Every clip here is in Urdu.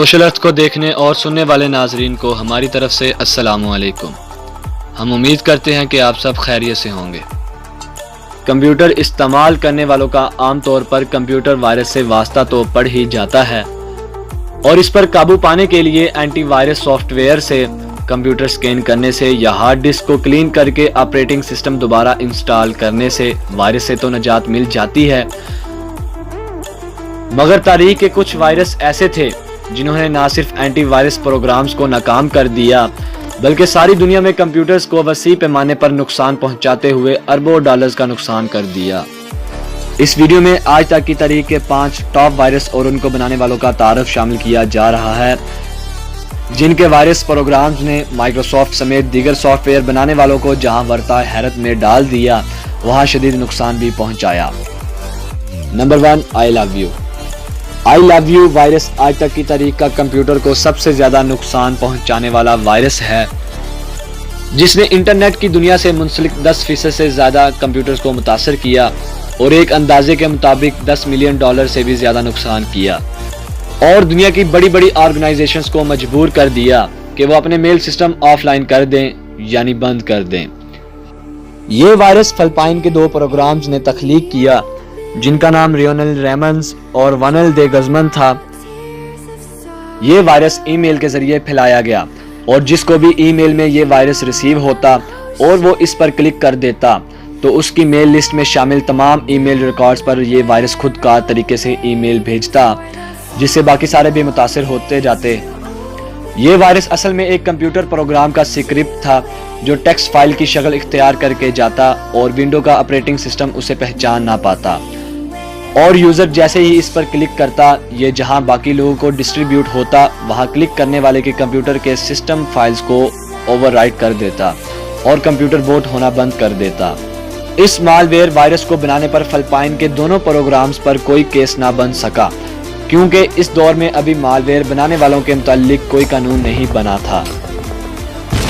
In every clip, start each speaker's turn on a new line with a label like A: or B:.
A: سوشل ارتھ کو دیکھنے اور سننے والے ناظرین کو ہماری طرف سے السلام علیکم۔ ہم امید کرتے ہیں کہ آپ سب خیریت سے ہوں گے۔ کمپیوٹر استعمال کرنے والوں کا عام طور پر کمپیوٹر وائرس سے واسطہ تو پڑ ہی جاتا ہے، اور اس پر قابو پانے کے لیے اینٹی وائرس سافٹ ویئر سے، کمپیوٹر سکین کرنے سے یا ہارڈ ڈسک کو کلین کر کے آپریٹنگ سسٹم دوبارہ انسٹال کرنے سے وائرس سے تو نجات مل جاتی ہے، مگر تاریخ کے کچھ وائرس ایسے تھے جنہوں نے نہ صرف اینٹی وائرس پروگرامز کو ناکام کر دیا بلکہ ساری دنیا میں کمپیوٹرز کو وسیع پیمانے پر نقصان پہنچاتے ہوئے اربوں ڈالرز کا نقصان کر دیا۔ اس ویڈیو میں آج تک کی تاریخ کے 5 ٹاپ وائرس اور ان کو بنانے والوں کا تعارف شامل کیا جا رہا ہے، جن کے وائرس پروگرامز نے مائکروسافٹ سمیت دیگر سافٹ ویئر بنانے والوں کو جہاں ورطہ حیرت میں ڈال دیا وہاں شدید نقصان بھی پہنچایا۔ Number 1، I love you. I love you virus آج تک کی تاریخ کا کمپیوٹر کو سب سے زیادہ نقصان پہنچانے والا وائرس ہے، جس نے انٹرنیٹ کی دنیا سے منسلک 10% سے زیادہ کمپیوٹرز کو متاثر کیا اور ایک اندازے کے مطابق $10 ملین سے بھی زیادہ نقصان کیا، اور دنیا کی بڑی بڑی آرگنائزیشنز کو مجبور کر دیا کہ وہ اپنے میل سسٹم آف لائن کر دیں یعنی بند کر دیں۔ یہ وائرس فلپائن کے 2 پروگرامز نے تخلیق کیا جن کا نام ریونل ریمنز اور ونل دے گزمن تھا۔ یہ وائرس ای میل کے ذریعے پھیلایا گیا، اور جس کو بھی ای میل میں یہ وائرس ریسیو ہوتا اور وہ اس پر کلک کر دیتا تو اس کی میل لسٹ میں شامل تمام ای میل ریکارڈز پر یہ وائرس خود کار طریقے سے ای میل بھیجتا، جس سے باقی سارے بھی متاثر ہوتے جاتے۔ یہ وائرس اصل میں ایک کمپیوٹر پروگرام کا سکرپٹ تھا جو ٹیکسٹ فائل کی شکل اختیار کر کے جاتا اور ونڈو کا آپریٹنگ سسٹم اسے پہچان نہ پاتا، اور یوزر جیسے ہی اس پر کلک کرتا یہ جہاں باقی لوگوں کو ڈسٹریبیوٹ ہوتا وہاں کلک کرنے والے کے کمپیوٹر کے سسٹم فائلز کو اوور رائٹ کر دیتا اور کمپیوٹر بوٹ ہونا بند کر دیتا۔ اس مال ویئر وائرس کو بنانے پر فلپائن کے دونوں پروگرامز پر کوئی کیس نہ بن سکا، کیونکہ اس دور میں ابھی مال ویئر بنانے والوں کے متعلق کوئی قانون نہیں بنا تھا۔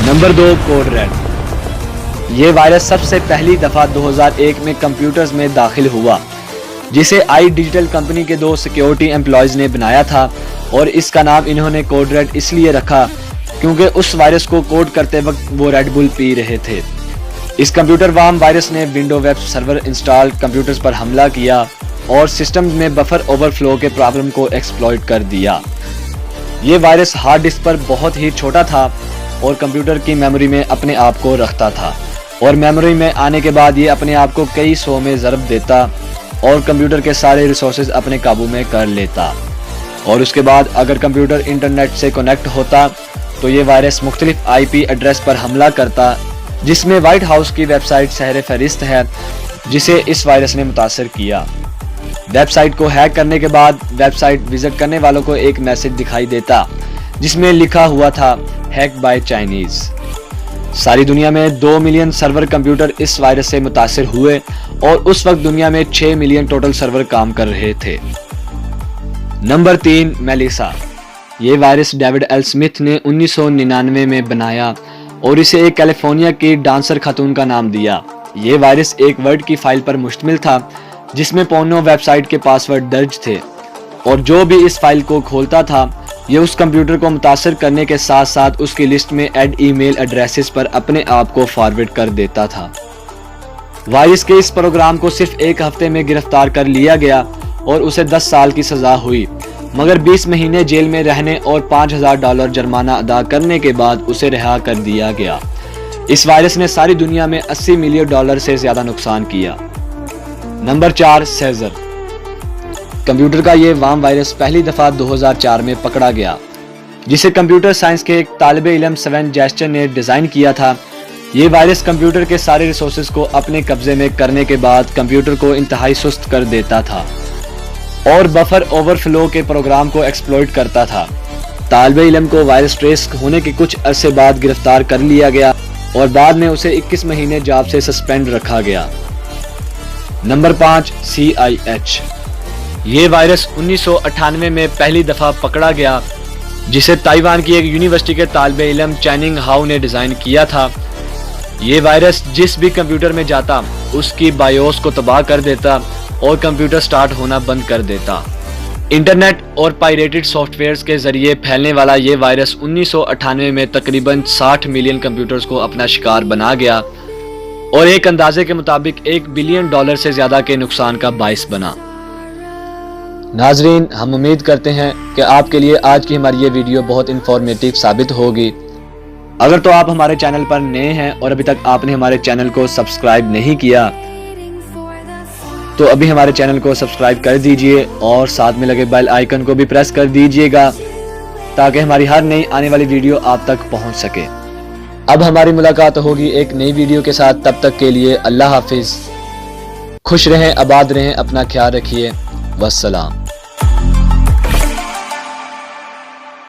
A: Number 2، code red. یہ وائرس سب سے پہلی دفعہ 2001 میں کمپیوٹرز میں داخل ہوا، جسے آئی ڈیجیٹل کمپنی کے 2 سیکیورٹی امپلائیز نے بنایا تھا، اور اس کا نام انہوں نے کوڈ ریڈ اس لیے رکھا کیونکہ اس وائرس کو کوڈ کرتے وقت وہ ریڈ بل پی رہے تھے۔ اس کمپیوٹر وارم وائرس نے window web server install computers پر حملہ کیا اور سسٹمز میں بفر اوور فلو کے پرابلم کو ایکسپلوئٹ کر دیا۔ یہ وائرس ہارڈ ڈسک پر بہت ہی چھوٹا تھا اور کمپیوٹر کی میموری میں اپنے آپ کو رکھتا تھا، اور میموری میں آنے کے بعد یہ اپنے آپ کو کئی 100 میں ضرب دیتا اور کمپیوٹر کے سارے ریسورسز اپنے قابو میں کر لیتا، اور اس کے بعد اگر کمپیوٹر انٹرنیٹ سے کنیکٹ ہوتا تو یہ وائرس مختلف آئی پی ایڈریس پر حملہ کرتا، جس میں وائٹ ہاؤس کی ویب سائٹ سہر فہرست ہے جسے اس وائرس نے متاثر کیا۔ ویب سائٹ کو ہیک کرنے کے بعد ویب سائٹ وزٹ کرنے والوں کو ایک میسج دکھائی دیتا جس میں لکھا ہوا تھا ہیک بائی چائنیز۔ ساری دنیا میں 2 ملین سرور کمپیوٹر اس وائرس سے متاثر ہوئے، اور اس وقت دنیا میں 6 ملین ٹوٹل سرور کام کر رہے تھے۔ Number 3، Melissa. یہ وائرس ڈیوڈ ایل سمتھ نے 1999 میں بنایا اور اسے ایک کیلیفورنیا کی ڈانسر خاتون کا نام دیا۔ یہ وائرس ایک ورڈ کی فائل پر مشتمل تھا جس میں پورنو ویب سائٹ کے پاسورڈ درج تھے، اور جو بھی اس فائل کو کھولتا تھا یہ اس کمپیوٹر کو متاثر کرنے کے ساتھ ساتھ اس کی لسٹ میں ایڈ ای میل ایڈریسز پر اپنے آپ کو فارورڈ کر دیتا تھا۔ وائرس کے اس پروگرام کو صرف 1 ہفتے میں گرفتار کر لیا گیا اور اسے 10 سال کی سزا ہوئی، مگر 20 مہینے جیل میں رہنے اور $5000 جرمانہ ادا کرنے کے بعد اسے رہا کر دیا گیا۔ اس وائرس نے ساری دنیا میں $80 ملین سے زیادہ نقصان کیا۔ Number 4، scissor. کمپیوٹر کا یہ وارم وائرس پہلی دفعہ 2004 میں پکڑا گیا، جسے کمپیوٹر سائنس کے ایک طالب علم سوین جیسٹر نے ڈیزائن کیا تھا۔ یہ وائرس کمپیوٹر کے سارے ریسورسز کو اپنے قبضے میں کرنے کے بعد کمپیوٹر کو انتہائی سست کر دیتا تھا اور بفر اوور فلو کے پروگرام کو ایکسپلوئٹ کرتا تھا۔ طالب علم کو وائرس ٹریس ہونے کے کچھ عرصے بعد گرفتار کر لیا گیا اور بعد میں اسے 21 مہینے جاب سے سسپینڈ رکھا گیا۔ Number 5، CIH۔ یہ وائرس 1998 میں پہلی دفعہ پکڑا گیا، جسے تائیوان کی ایک یونیورسٹی کے طالب علم چیننگ ہاؤ نے ڈیزائن کیا تھا۔ یہ وائرس جس بھی کمپیوٹر میں جاتا اس کی بایوس کو تباہ کر دیتا اور کمپیوٹر سٹارٹ ہونا بند کر دیتا۔ انٹرنیٹ اور پائریٹڈ سافٹ ویئرز کے ذریعے پھیلنے والا یہ وائرس 1998 میں تقریباً 60 ملین کمپیوٹرز کو اپنا شکار بنا گیا اور ایک اندازے کے مطابق $1 بلین سے زیادہ کے نقصان کا باعث بنا۔ ناظرین، ہم امید کرتے ہیں کہ آپ کے لیے آج کی ہماری یہ ویڈیو بہت انفارمیٹیو ثابت ہوگی۔ اگر تو آپ ہمارے چینل پر نئے ہیں اور ابھی تک آپ نے ہمارے چینل کو سبسکرائب نہیں کیا تو ابھی ہمارے چینل کو سبسکرائب کر دیجئے اور ساتھ میں لگے بیل آئیکن کو بھی پریس کر دیجئے گا تاکہ ہماری ہر نئی آنے والی ویڈیو آپ تک پہنچ سکے۔ اب ہماری ملاقات ہوگی ایک نئی ویڈیو کے ساتھ، تب تک کے لیے اللہ حافظ۔ خوش رہیں، آباد رہیں، اپنا خیال رکھیے، والسلام۔